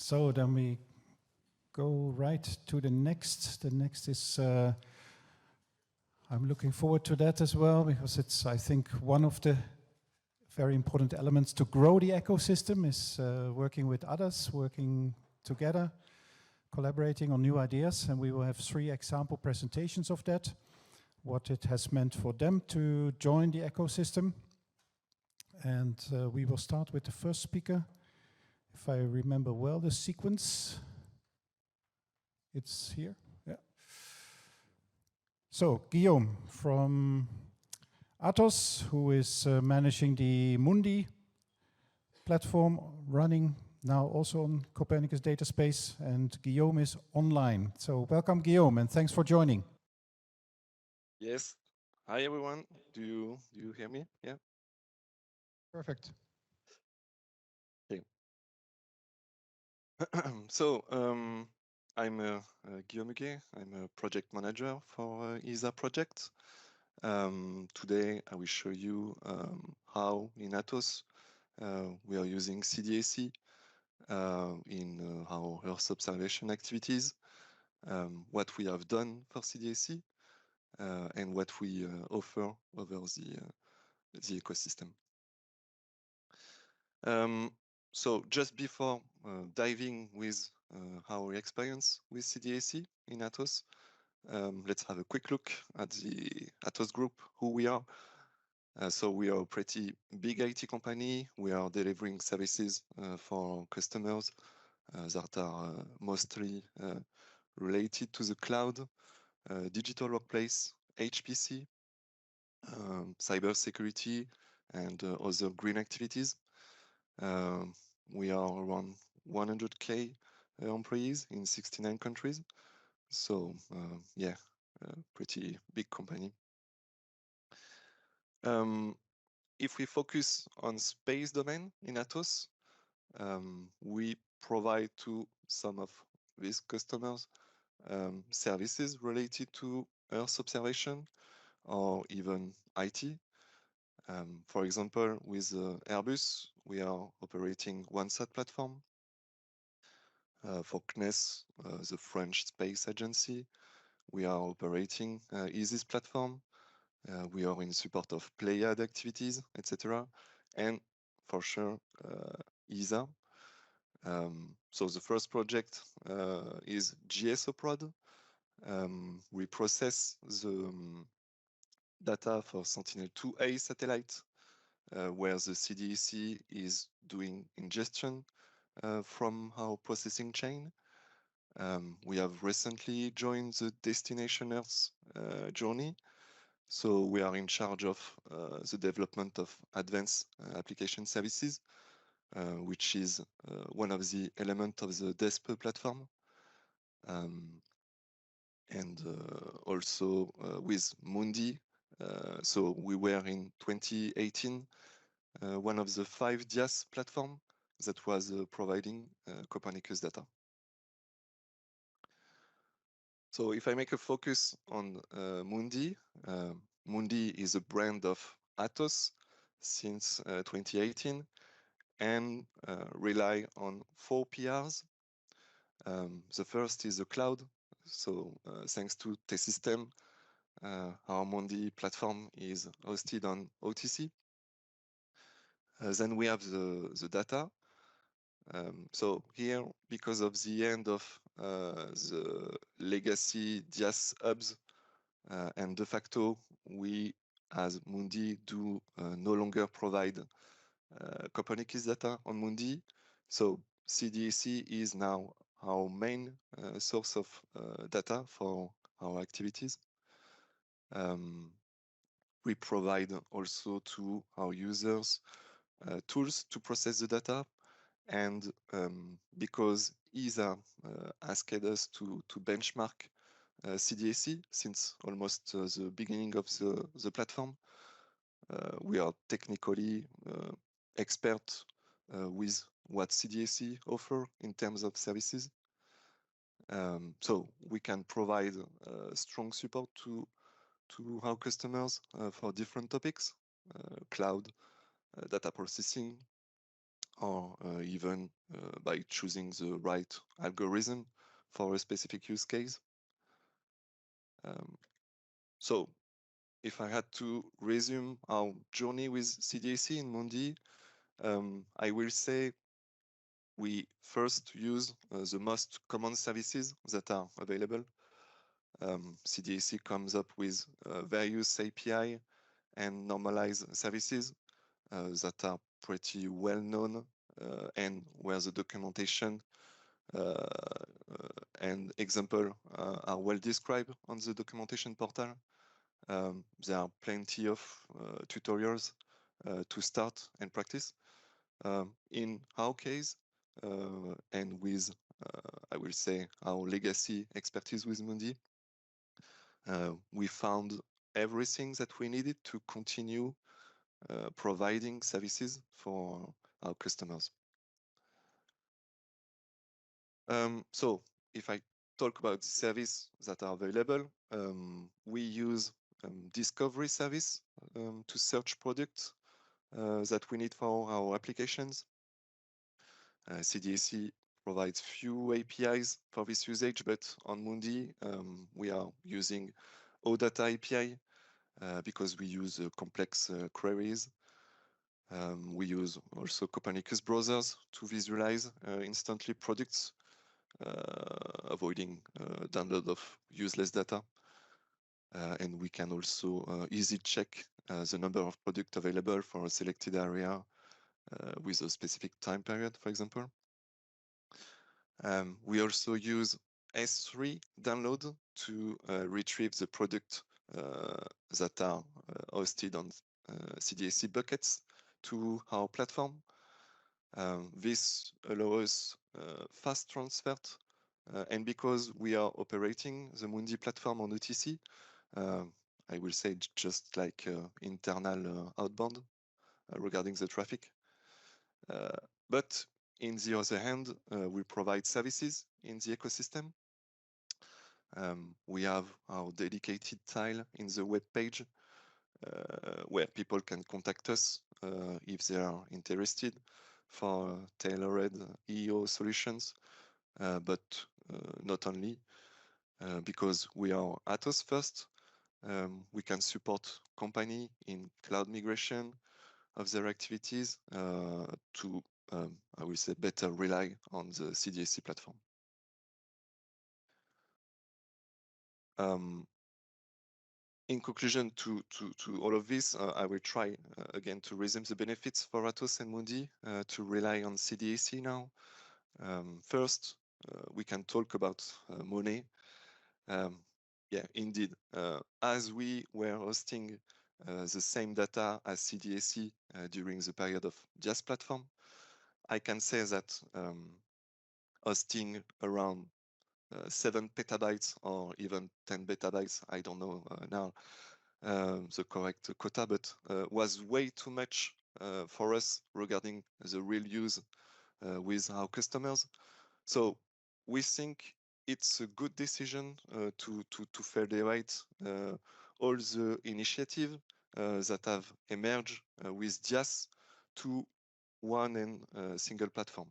So then we go right to the next. The next is, I'm looking forward to that as well, because it's, I think, one of the very important elements to grow the ecosystem is working with others, working together, collaborating on new ideas. And we will have 3 example presentations of that, what it has meant for them to join the ecosystem. And we will start with the first speaker. If I remember well the sequence, it's here. Yeah. So Guillaume from Atos, who is managing the Mundi platform, running now also on Copernicus data space, and Guillaume is online. So welcome, Guillaume, and thanks for joining. Yes. Hi, everyone. Do you hear me? Yeah. Perfect. Okay. So I'm Guillaume Huguet. I'm a project manager for ESA project. Today I will show you how in Atos we are using CDSE in our Earth observation activities, what we have done for CDSE, and what we offer over the ecosystem. So just before diving with our experience with CDSE in Atos, let's have a quick look at the Atos group, who we are. So we are a pretty big IT company. We are delivering services for customers that are mostly related to the cloud, digital workplace, HPC, cybersecurity, and other green activities. We are around 100K employees in 69 countries. So yeah, pretty big company. If we focus on space domain in Atos, we provide to some of these customers services related to Earth observation or even IT. For example, with Airbus, we are operating OneSat platform. For CNES, the French space agency, we are operating ISIS platform. We are in support of Pléiades activities, etc. And for sure, ESA. So the first project is GSOPROD. We process the data for Sentinel-2A satellite, where the CDSE is doing ingestion from our processing chain. We have recently joined the Destination Earth journey. So we are in charge of the development of advanced application services, which is one of the elements of the DESP platform. And also with Mundi. So we were in 2018 one of the 5 DIAS platforms that was providing Copernicus data. So if I make a focus on Mundi, Mundi is a brand of Atos since 2018 and rely on 4 PRs. The first is the cloud. So thanks to T-System, our Mundi platform is hosted on OTC. Then we have the data. So here, because of the end of the legacy DIAS hubs, and de facto, we as Mundi do no longer provide Copernicus data on Mundi. So CDSE is now our main source of data for our activities. We provide also to our users tools to process the data. And because ESA asked us to benchmark CDSE since almost the beginning of the platform, we are technically expert with what CDSE offer in terms of services. So we can provide strong support to our customers for different topics, cloud, data processing, or even by choosing the right algorithm for a specific use case. So if I had to resume our journey with CDSE in Mundi, I will say we first use the most common services that are available. CDSE comes up with various API and normalized services that are pretty well known and where the documentation and example are well described on the documentation portal. There are plenty of tutorials to start and practice. In our case, and with, I will say, our legacy expertise with Mundi, we found everything that we needed to continue providing services for our customers. So if I talk about the service that are available, we use discovery service to search products that we need for our applications. CDSE provides few APIs for this usage, but on Mundi, we are using OData API because we use complex queries. We use also Copernicus browsers to visualize instantly products, avoiding download of useless data. And we can also easily check the number of products available for a selected area with a specific time period, for example. We also use S3 download to retrieve the product that are hosted on CDSE buckets to our platform. This allows fast transfer, and because we are operating the Mundi platform on OTC, I will say just like internal outbound regarding the traffic. But in the other hand, we provide services in the ecosystem. We have our dedicated tile in the web page where people can contact us if they are interested for tailored EO solutions, but not only, because we are Atos first. We can support company in cloud migration of their activities to, I will say, better rely on the CDSE platform. In conclusion to all of this, I will try again to resume the benefits for Atos and Mundi to rely on CDSE now. First, we can talk about money. Yeah, indeed. As we were hosting the same data as CDSE during the period of JAS platform, I can say that hosting around 7 petabytes or even 10 petabytes, I don't know now the correct quota, but was way too much for us regarding the real use with our customers. So we think it's a good decision to federate all the initiatives that have emerged with JAS to one and single platform.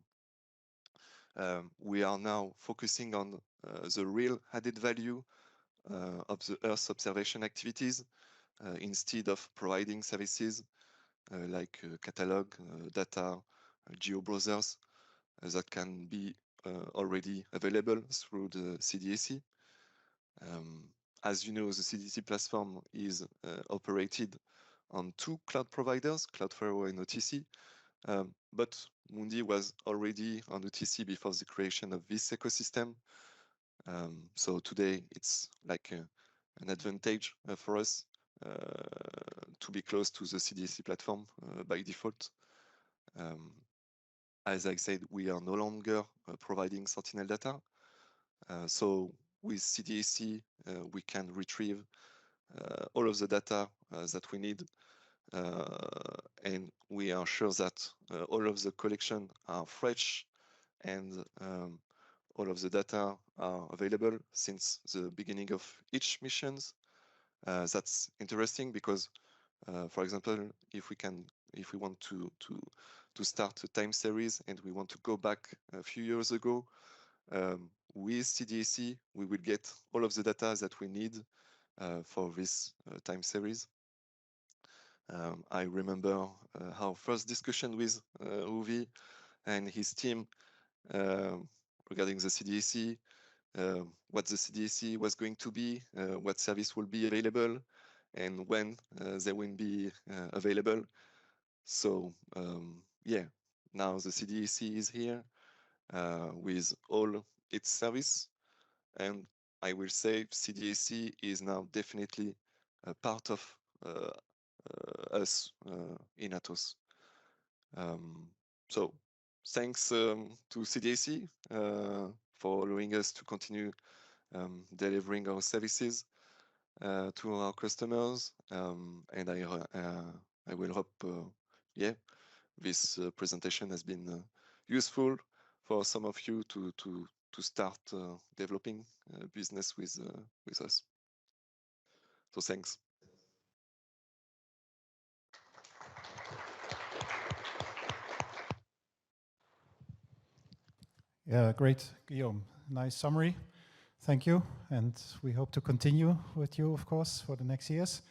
We are now focusing on the real added value of the Earth observation activities instead of providing services like catalog, data, geo browsers that can be already available through the CDSE. As you know, the CDSE platform is operated on 2 cloud providers, Cloudflare and OTC, but Mundi was already on OTC before the creation of this ecosystem. So today it's like an advantage for us to be close to the CDSE platform by default. As I said, we are no longer providing Sentinel data. So with CDSE, we can retrieve all of the data that we need. And we are sure that all of the collection are fresh and all of the data are available since the beginning of each missions. That's interesting because, for example, if if we want to start a time series and we want to go back a few years ago, with CDSE, we will get all of the data that we need for this time series. I remember our first discussion with Uwe and his team regarding the CDSE, what the CDSE was going to be, what service will be available, and when they will be available. So yeah, now the CDSE is here with all its service, and I will say CDSE is now definitely a part of us in Atos. So thanks to CDSE for allowing us to continue delivering our services to our customers, and I will hope, yeah, this presentation has been useful for some of you to start developing business with us. So thanks. Yeah, great, Guillaume. Nice summary. Thank you. And we hope to continue with you, of course, for the next years.